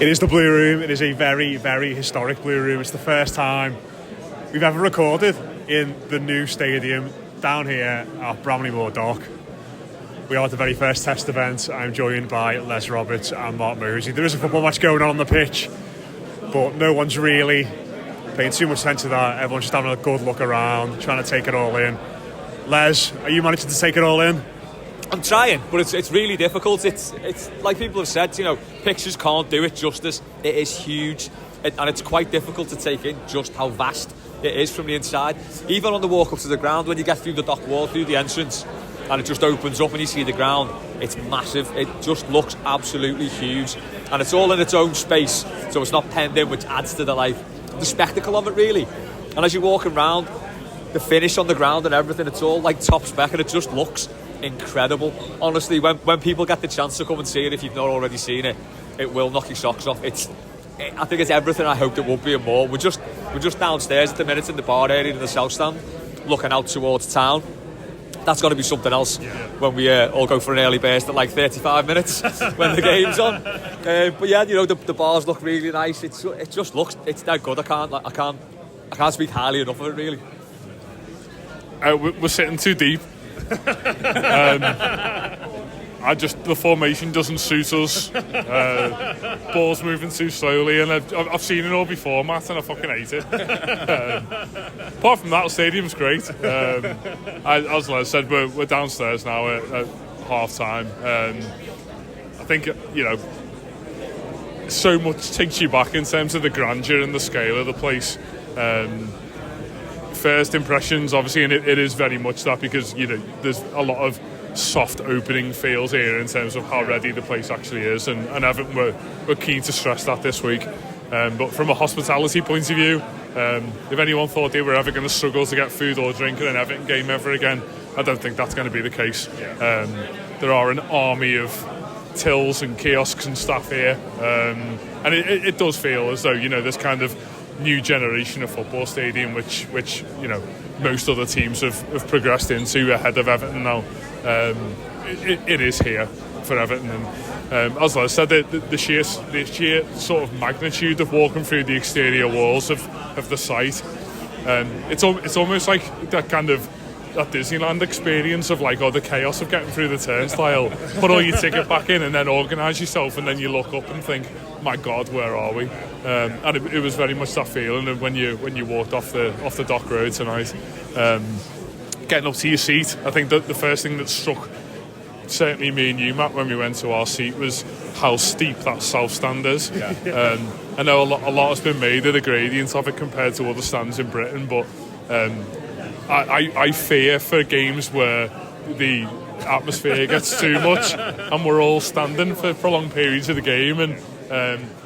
It is the Blue Room. It is a very, very historic Blue Room. It's the first time we've ever recorded in the new stadium down here at Bramley Moor Dock. We are at the very first test event. I'm joined by Les Roberts and Mark Mosey. There is a football match going on the pitch, but no one's really paying too much attention to that. Everyone's just having a good look around, trying to take it all in. Les, are you managing to take it all in? I'm trying, but it's really difficult. It's like people have said, pictures can't do it justice. It is huge, and it's quite difficult to take in just how vast it is from the inside. Even on the walk up to the ground, when you get through the dock wall, through the entrance, and it just opens up and you see the ground, it's massive. It just looks absolutely huge, and it's all in its own space, so it's not penned in, which adds to the spectacle of it, really. And as you walk around, the finish on the ground and everything, it's all like top spec, and it just looks incredible. Honestly, when people get the chance to come and see it, if you've not already seen it, it will knock your socks off. I think it's everything I hoped it would be and more. We're just downstairs at the minute in the bar area in the south stand, looking out towards town. That's got to be something else when we all go for an early burst at like 35 minutes when the game's on. But yeah, the bars look really nice. It just looks, it's that good. I can't speak highly enough of it, really. We're sitting too deep. The formation doesn't suit us. Ball's moving too slowly, and I've seen it all before, Matt, and I fucking hate it. Apart from that, the stadium's great. As Les said, we're downstairs now at half time. I think so much takes you back in terms of the grandeur and the scale of the place. First impressions, obviously, and it is very much that, because there's a lot of soft opening feels here in terms of how ready the place actually is, and Everton we're keen to stress that this week. But from a hospitality point of view, if anyone thought they were ever going to struggle to get food or drink in an Everton game ever again, I don't think that's going to be the case. There are an army of tills and kiosks and stuff here, and it does feel as though this kind of new generation of football stadium which most other teams have progressed into ahead of Everton now. It is here for Everton, and as I said, the sheer sort of magnitude of walking through the exterior walls of the site, it's almost like that kind of that Disneyland experience of the chaos of getting through the turnstile, put all your ticket back in and then organise yourself, and then you look up and think, my God, where are we? And it was very much that feeling. And when you walked off the dock road tonight, getting up to your seat, I think that the first thing that struck certainly me and you, Matt, when we went to our seat, was how steep that south stand is. I know a lot has been made of the gradient of it compared to other stands in Britain, but I fear for games where the atmosphere gets too much and we're all standing for prolonged periods of the game, and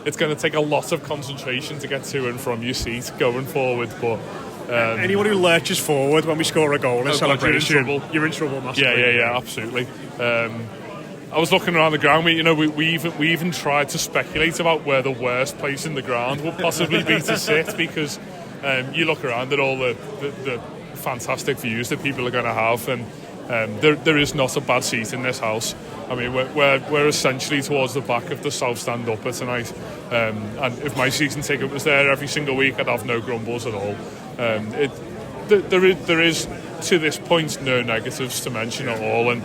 it's going to take a lot of concentration to get to and from your seat going forward. But anyone who lurches forward when we score a goal in celebration, you're in trouble massively. Yeah, absolutely. I was looking around the ground. We even tried to speculate about where the worst place in the ground would possibly be to sit, because you look around at all the fantastic views that people are going to have, and there is not a bad seat in this house. I mean, we're essentially towards the back of the south stand upper tonight, and if my season ticket was there every single week, I'd have no grumbles at all. There is to this point no negatives to mention at all, and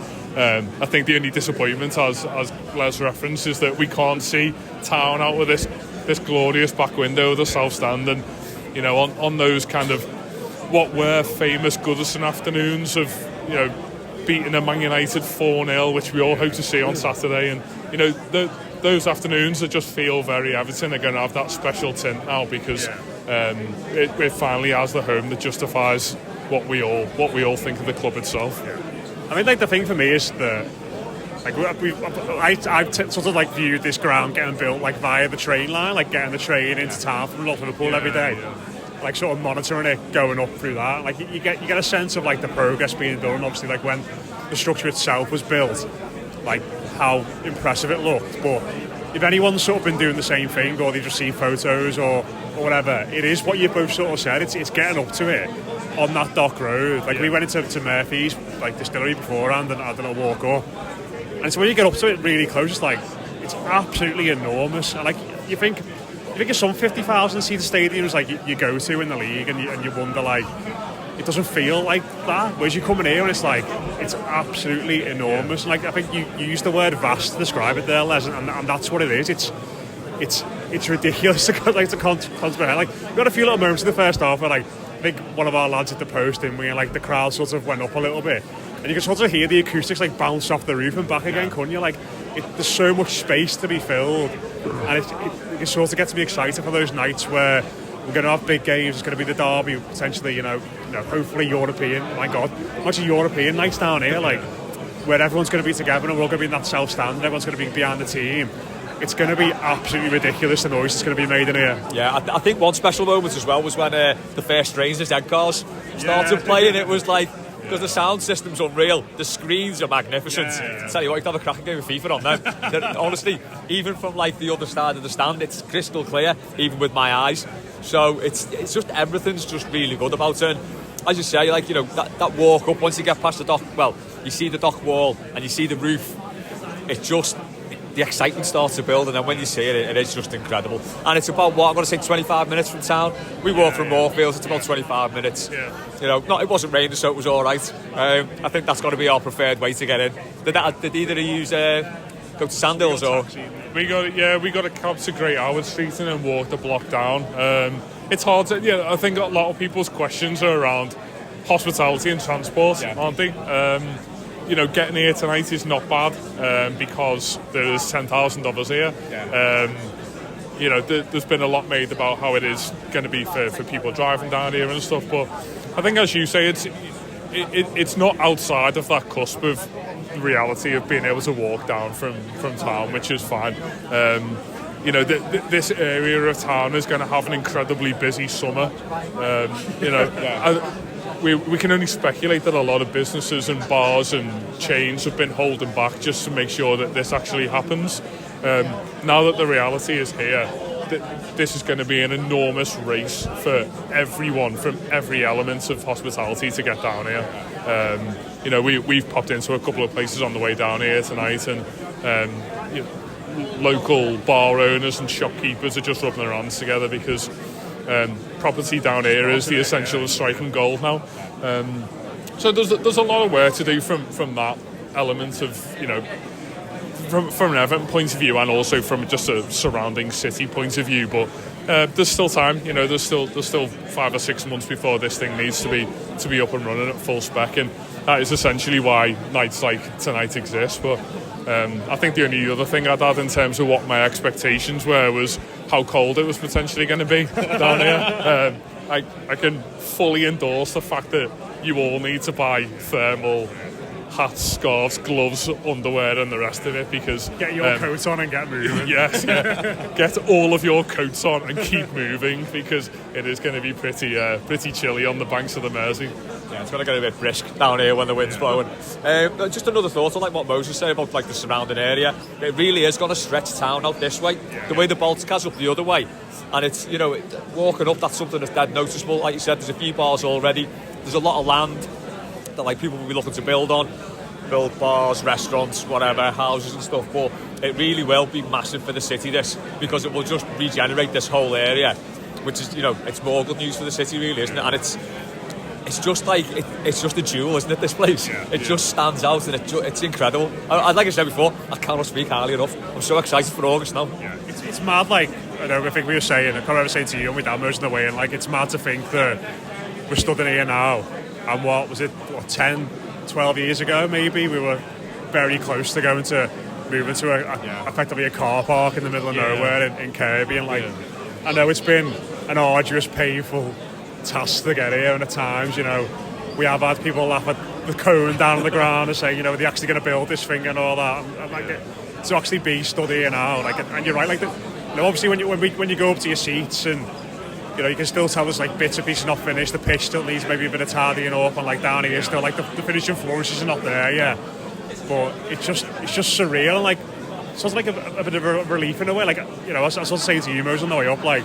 I think the only disappointment, as Les referenced, is that we can't see town out of this glorious back window of the south stand, and on those kind of what were famous Goodison afternoons of beating a Man United 4-0, which we all hope to see on Saturday, and those afternoons that just feel very Everton are going to have that special tint now, because it finally has the home that justifies what we all think of the club itself. I mean, the thing for me is that I've sort of viewed this ground getting built via the train line, getting the train into town from Liverpool every day. Sort of monitoring it going up through that, you get a sense of the progress being done. Obviously, when the structure itself was built, how impressive it looked. But if anyone's sort of been doing the same thing, or they've just seen photos or whatever, it is what you both sort of said. It's getting up to it on that dock road. We went into Murphy's distillery beforehand and had a walk up, and so when you get up to it really close, it's it's absolutely enormous. And like you think of some 50,000 seat stadiums like you go to in the league, and you wonder like it doesn't feel like that. Whereas you come in here and it's like it's absolutely enormous. And like I think you used the word vast to describe it there, Les, and that's what it is. It's ridiculous to comprehend. Like we got a few little moments in the first half where like I think one of our lads hit the post, didn't we? And like the crowd sort of went up a little bit, and you can sort of hear the acoustics like bounce off the roof and back again, couldn't you? Like there's so much space to be filled, and it sort of gets me excited for those nights where we're going to have big games. It's going to be the derby, potentially, hopefully European. My God, much European nights down here, like where everyone's going to be together and we're all going to be in that south stand, and everyone's going to be behind the team. It's going to be absolutely ridiculous, the noise that's going to be made in here. Yeah, I think one special moment as well was when the first Rangers Ed cars started playing. It was like, because the sound system's unreal, the screens are magnificent. I tell you what, you can have a cracking game of FIFA on them. Honestly, even from like the other side of the stand, it's crystal clear, even with my eyes. So it's just, everything's just really good about it. And as you say, like, that walk up, once you get past the dock, well, you see the dock wall and you see the roof, it's just, the excitement starts to build, and then when you see it, it is just incredible. And it's about, what, I'm going to say 25 minutes from town. We walk from Moorfields, it's about 25 minutes. It wasn't raining, so it was all right. I think that's got to be our preferred way to get in. Did either of you go to Sandhills or? We got a cab to Great Howard Street and then walk the block down. It's hard to, I think a lot of people's questions are around hospitality and transport, aren't they? Getting here tonight is not bad because there's 10,000 of us here. There's been a lot made about how it is going to be for people driving down here and stuff, but I think, as you say, it's not outside of that cusp of reality of being able to walk down from town, which is fine. This area of town is going to have an incredibly busy summer. We can only speculate that a lot of businesses and bars and chains have been holding back just to make sure that this actually happens. Now that the reality is here, this is going to be an enormous race for everyone from every element of hospitality to get down here. We've popped into a couple of places on the way down here tonight, and local bar owners and shopkeepers are just rubbing their hands together because property down here is the essential of striking gold now. So there's a lot of work to do from that element of, from an Everton point of view, and also from just a surrounding city point of view. But there's still time. There's still 5 or 6 months before this thing needs to be up and running at full spec, and that is essentially why nights like tonight exist. But I think the only other thing I'd add in terms of what my expectations were was how cold it was potentially going to be down here. I can fully endorse the fact that you all need to buy thermal hats, scarves, gloves, underwear and the rest of it, because get your coat on and get moving. Yes, get all of your coats on and keep moving, because it is going to be pretty chilly on the banks of the Mersey. Yeah, it's going to get a bit brisk down here when the wind's blowing. Just another thought on like what Moses said about like the surrounding area. It really is going to stretch town out this way, the way the Baltic has up the other way. And it's, walking up, that's something that's dead noticeable. Like you said, there's a few bars already. There's a lot of land that like people will be looking to build bars, restaurants, whatever, houses and stuff. But it really will be massive for the city, this, because it will just regenerate this whole area, which is, it's more good news for the city, really, isn't it? And it's just like it's just a jewel, isn't it, this place? It just stands out, and it's incredible. Like I said before, I cannot speak highly enough. I'm so excited for August now. It's mad, like, I think we were saying, I can't remember saying to you and my dad in the way, and like, it's mad to think that we're stood in here now, and what was it, 10, 12 years ago maybe, we were very close to moving to effectively a car park in the middle of nowhere in Kirby, and like, I know it's been an arduous, painful task to get here, and at times, we have had people laugh at the cone down on the ground and say, they're actually going to build this thing and all that, and like, to actually be stood here now, like, and you're right, like, obviously when you go up to your seats, and you can still tell there's like bits and pieces not finished, the pitch still needs maybe a bit of tidying up, and like down here still like the finishing flourishes are not there, but it's just surreal, and like sort of like a bit of a relief in a way, like, I was sort of saying to you, Mose, on the way up, like,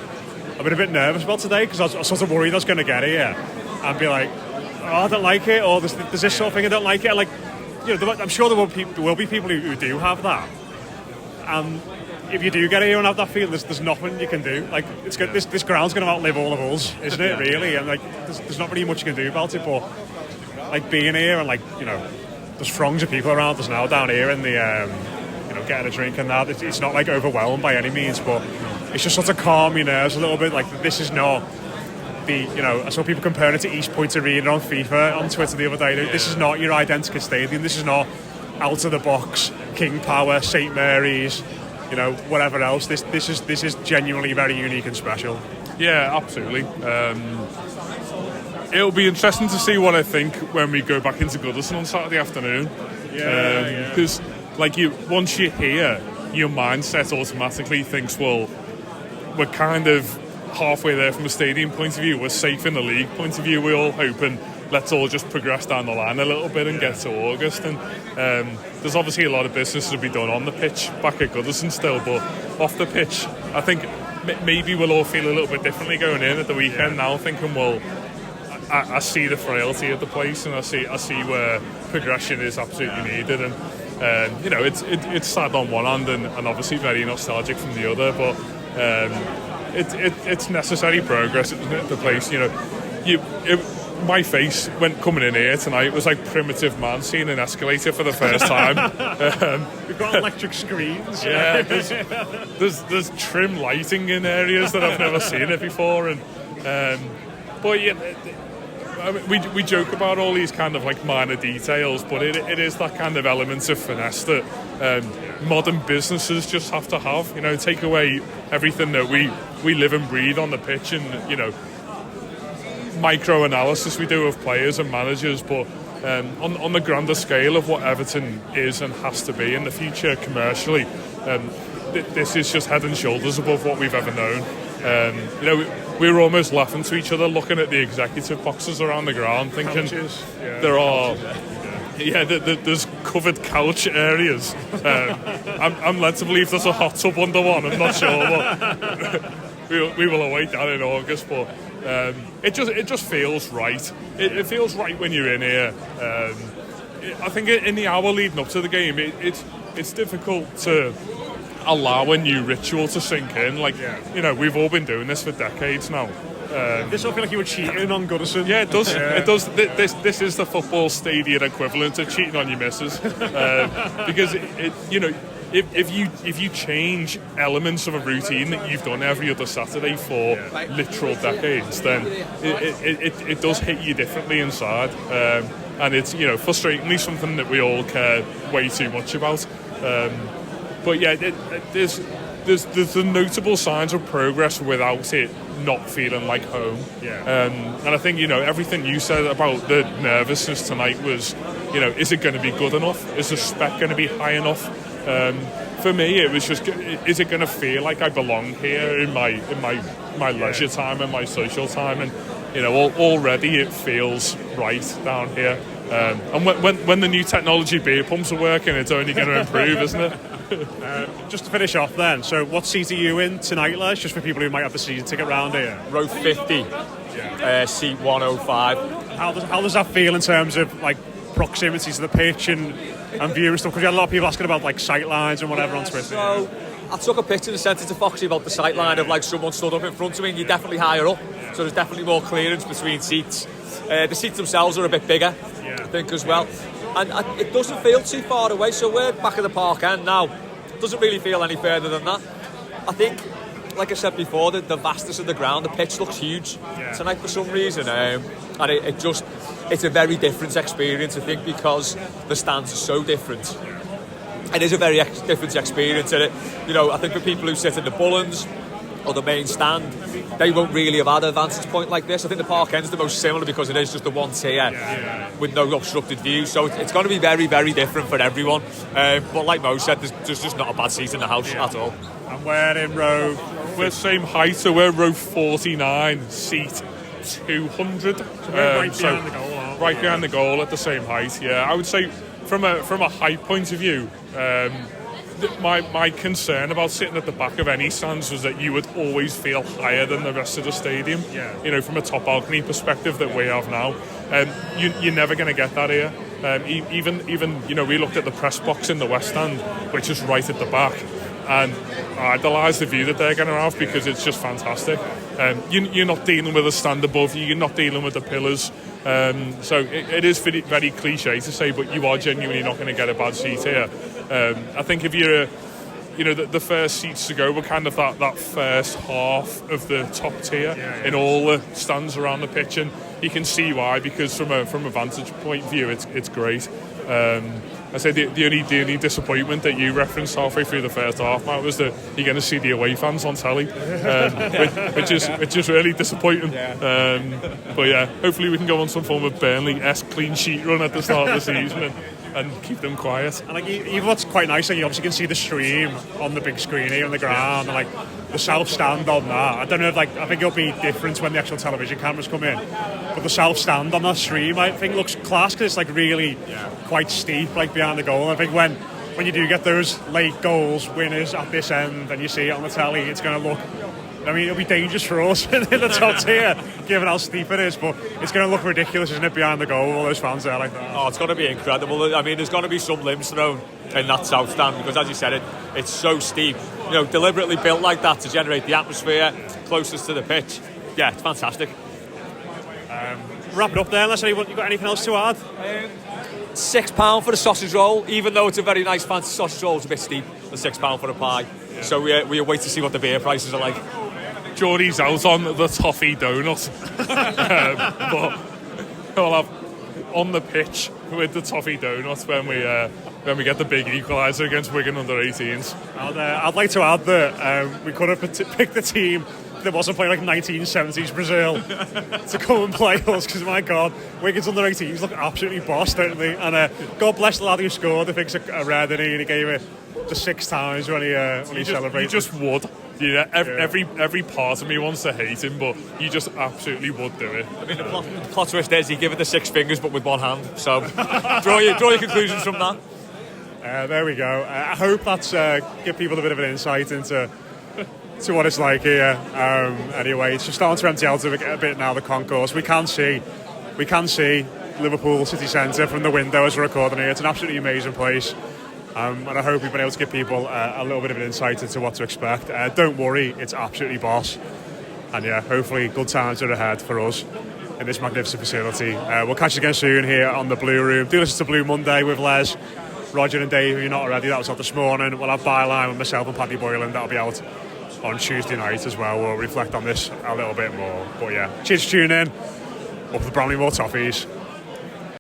I've been a bit nervous about today, because I was sort of worried I was going to get here and be like, I don't like it, or there's this sort of thing, I don't like it, like, I'm sure there will be people who do have that, and if you do get here and have that feeling, there's nothing you can do. Like it's good. This ground's going to outlive all of us, isn't it? Really, and like there's not really much you can do about it. But like being here and like there's throngs of people around us now down here in the getting a drink and that. It's not like overwhelmed by any means, but it's just sort of calm your nerves a little bit. Like this is not I saw people comparing it to East Point Arena on FIFA on Twitter the other day. This is not your identical stadium. This is not out of the box, King Power, St Mary's, whatever else. This is genuinely very unique and special. Yeah, absolutely. It'll be interesting to see what I think when we go back into Goodison on Saturday afternoon. Because once you're here, your mindset automatically thinks, well, we're kind of halfway there from a stadium point of view. We're safe in the league point of view. We all hope, and let's all just progress down the line a little bit and get to August. And there's obviously a lot of business to be done on the pitch back at Goodison still, but off the pitch, I think maybe we'll all feel a little bit differently going in at the weekend now, thinking, well, I see the frailty of the place, and I see where progression is absolutely needed. And it's sad on one hand and obviously very nostalgic from the other, but it's necessary progress at the place. My face when coming in here tonight was like primitive man seeing an escalator for the first time. We've got electric screens. Yeah, there's trim lighting in areas that I've never seen it before, and but yeah. We joke about all these kind of like minor details, but it is that kind of element of finesse that modern businesses just have to have. Take away everything that we live and breathe on the pitch, and micro analysis we do of players and managers, but on the grander scale of what Everton is and has to be in the future commercially, this is just head and shoulders above what we've ever known. We were almost laughing to each other looking at the executive boxes around the ground, thinking there's covered couch areas. I'm led to believe there's a hot tub under one. I'm not sure, but we will await that in August. But it just feels right. It feels right when you're in here. I think in the hour leading up to the game, it's difficult to allow a new ritual to sink in. We've all been doing this for decades now. This will feel like you were cheating on Goodison. Yeah, it does. Yeah. It does. This is the football stadium equivalent of cheating on your missus, because if you change elements of a routine that you've done every other Saturday for literal decades, then it does hit you differently inside, and it's frustratingly something that we all care way too much about. But yeah, there's the notable signs of progress without it not feeling like home. And I think everything you said about the nervousness tonight was, is it going to be good enough? Is the spec going to be high enough? For me, it was just, is it going to feel like I belong here in my leisure time and my social time? And already it feels right down here. And when the new technology beer pumps are working, it's only going to improve, isn't it? Just to finish off then, so what seat are you in tonight, Les? Just for people who might have the season ticket round here. Row 50, seat 105. How does that feel in terms of like proximity to the pitch and view and stuff? Because you had a lot of people asking about like sight lines and whatever on Twitter. So I took a picture and sent it to Foxy about the sight line of like someone stood up in front of me, and you're definitely higher up, so there's definitely more clearance between seats. The seats themselves are a bit bigger, I think, as well. And it doesn't feel too far away, so we're back at the park end now. It doesn't really feel any further than that. I think, like I said before, the vastness of the ground, the pitch looks huge tonight for some reason, and it's a very different experience, I think, because the stands are so different. It is a very different experience, and I think for people who sit in the Bullens or the main stand, they won't really have had a vantage point like this. I think the park end's the most similar because it is just the one tier with no obstructed view, so it's going to be very, very different for everyone. But like Mo said, there's just not a bad seat in the house at all. And we're same height, so we're row 49, seat 200. So we're right behind the goal, aren't we? Right behind the goal at the same height. Yeah, I would say from a height point of view, my concern about sitting at the back of any stands was that you would always feel higher than the rest of the stadium. From a top balcony perspective that we have now, you're never going to get that here. Even we looked at the press box in the West Stand, which is right at the back. and I idolise the view that they're going to have because it's just fantastic. You're not dealing with a stand above you, you're not dealing with the pillars. So it is very, very cliche to say, but you are genuinely not going to get a bad seat here. I think if you're the first seats to go were kind of that first half of the top tier in all the stands around the pitch, and you can see why, because from a vantage point view it's great. I say the only disappointment that you referenced halfway through the first half, Matt, was that you're going to see the away fans on telly, which is really disappointing. But yeah, hopefully we can go on some form of Burnley-esque clean sheet run at the start of the season and keep them quiet. And like, even what's quite nice, like, you obviously can see the stream on the big screen here on the ground, and like the south stand on that. I don't know if I think it'll be different when the actual television cameras come in, but the south stand on that stream I think looks class because it's like really quite steep, like behind the goal. I think when you do get those late goals winners at this end and you see it on the telly, it's going to look, I mean, it'll be dangerous for us in the top tier, given how steep it is, but it's going to look ridiculous, isn't it, behind the goal, all those fans there like that. Oh, it's going to be incredible. I mean, there's going to be some limbs thrown in that south stand because, as you said, it's so steep. Deliberately built like that to generate the atmosphere closest to the pitch. Yeah, it's fantastic. Wrap it up there, unless you got anything else to add? £6 for the sausage roll, even though it's a very nice fancy sausage roll, it's a bit steep. The £6 for a pie. Yeah. So we wait to see what the beer prices are like. Geordie's out on the toffee donut, but we'll have on the pitch with the toffee donut when we get the big equaliser against Wigan under 18s. I'd like to add that we could have picked the team that wasn't playing like 1970s Brazil to come and play us, because my God, Wigan's under 18s look absolutely boss, don't they? And God bless the lad who scored. I think it's a red, and he gave it the 6 times when he celebrated. You just would. Every part of me wants to hate him, but you just absolutely would do it. I mean, the plot twist is he gave it the 6 fingers, but with one hand. So draw your conclusions from that. There we go. I hope that's give people a bit of an insight into what it's like here. Anyway, it's just starting to empty out a bit now, the concourse. We can see Liverpool city centre from the window as we're recording here. It's an absolutely amazing place. And I hope we've been able to give people a little bit of an insight into what to expect. Don't worry, it's absolutely boss. And yeah, hopefully good times are ahead for us in this magnificent facility. We'll catch you again soon here on the Blue Room. Do listen to Blue Monday with Les, Roger and Dave, if you're not already. That was out this morning. We'll have Byline with myself and Paddy Boylan. That'll be out on Tuesday night as well. We'll reflect on this a little bit more. But yeah, cheers for tuning in. Up the Bramley Moore Toffees.